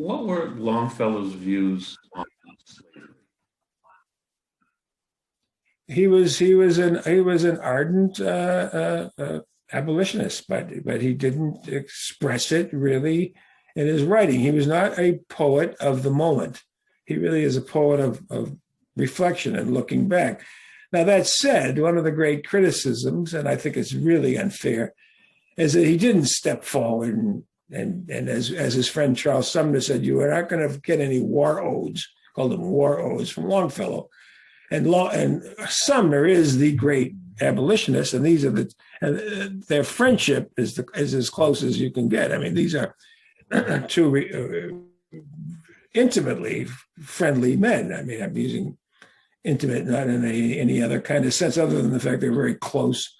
what were Longfellow's views on slavery? He was an ardent abolitionist, but he didn't express it really in his writing. He was not a poet of the moment. He really is a poet of reflection and looking back. Now, that said, one of the great criticisms, and I think it's really unfair, is that he didn't step forward and as his friend Charles Sumner said, you are not going to get any war odes, called them war odes, from Longfellow. And Sumner is the great abolitionist, and these are their friendship is as close as you can get. I mean, these are two intimately friendly men. I mean, I'm using intimate not in any other kind of sense, other than the fact they're very close,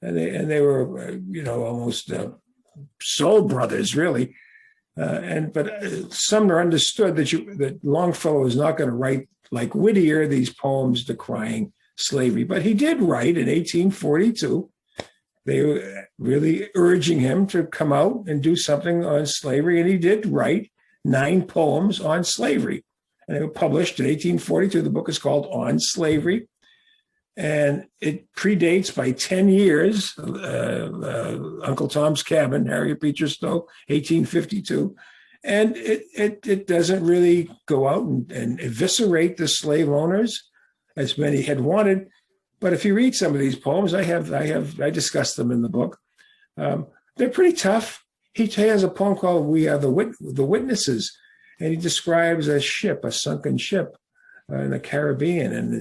and they were almost soul brothers, really. But Sumner understood that Longfellow is not going to write like Whittier these poems decrying slavery, but he did write in 1842. They were really urging him to come out and do something on slavery, and he did write 9 poems on slavery, and they were published in 1842. The book is called On Slavery, and it predates by 10 years Uncle Tom's Cabin, Harriet Beecher Stowe, 1852. And it doesn't really go out and eviscerate the slave owners as many had wanted. But if you read some of these poems, I discussed them in the book. They're pretty tough. He has a poem called "We Are the Witnesses," and he describes a ship, a sunken ship in the Caribbean, and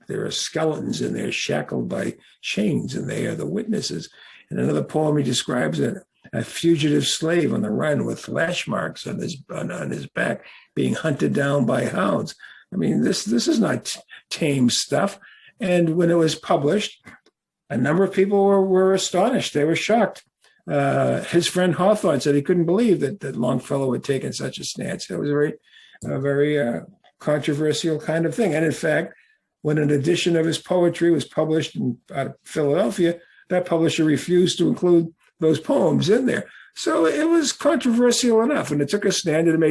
there are skeletons in there shackled by chains, and they are the witnesses. In another poem, he describes a fugitive slave on the run with lash marks on his back, being hunted down by hounds. I mean, this is not tame stuff. And when it was published, a number of people were astonished. They were shocked. His friend Hawthorne said he couldn't believe that Longfellow had taken such a stance. It was a very controversial kind of thing. And in fact, when an edition of his poetry was published out of Philadelphia, that publisher refused to include those poems in there. So it was controversial enough, and it took a stand, and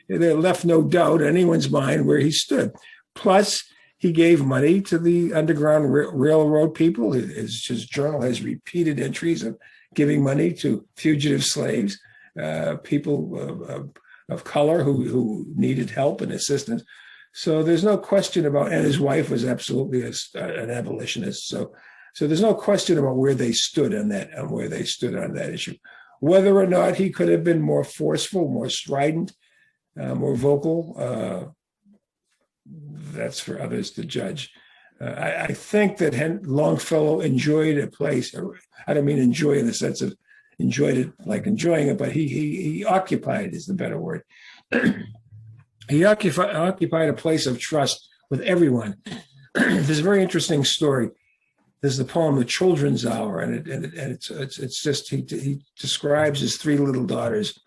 it left no doubt in anyone's mind where he stood. Plus, he gave money to the Underground Railroad people. His journal has repeated entries of giving money to fugitive slaves, people of color who needed help and assistance. So there's no question about, and his wife was absolutely an abolitionist. So there's no question about where they stood on that issue. Whether or not he could have been more forceful, more strident, more vocal, that's for others to judge. I think that Longfellow enjoyed a place. I don't mean enjoy in the sense of enjoyed it like enjoying it, but he occupied is the better word. He occupied a place of trust with everyone. There's a very interesting story. There's the poem "The Children's Hour," and it's just he describes his 3 little daughters.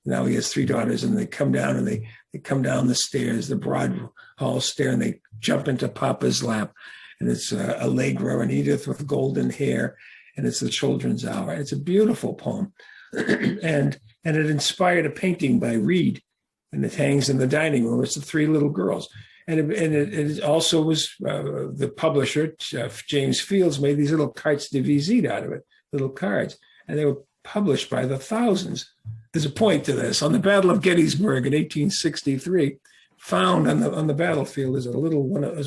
Now he has 3 daughters, and they come down and they come down the stairs, the broad hall stair, and they jump into Papa's lap. And it's Allegra and Edith with golden hair, and it's the children's hour. It's a beautiful poem, and it inspired a painting by Reed, and it hangs in the dining room. It's the 3 little girls. And it also was the publisher, James Fields, made these little cartes de visite out of it, little cards, and they were published by the thousands. There's a point to this. On the Battle of Gettysburg in 1863, found on the battlefield is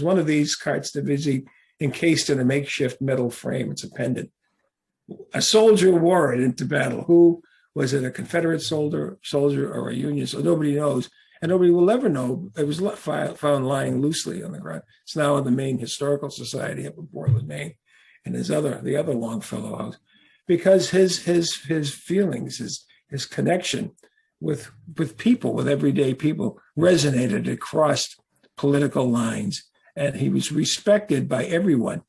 one of these cartes de visite encased in a makeshift metal frame. It's a pendant. A soldier wore it into battle. Who was it? A Confederate soldier or a Union soldier? Nobody knows. And nobody will ever know. It was found lying loosely on the ground. It's now in the Maine Historical Society up in Portland, Maine, and the other Longfellow house, because his feelings, his connection with people, with everyday people, resonated across political lines, and he was respected by everyone.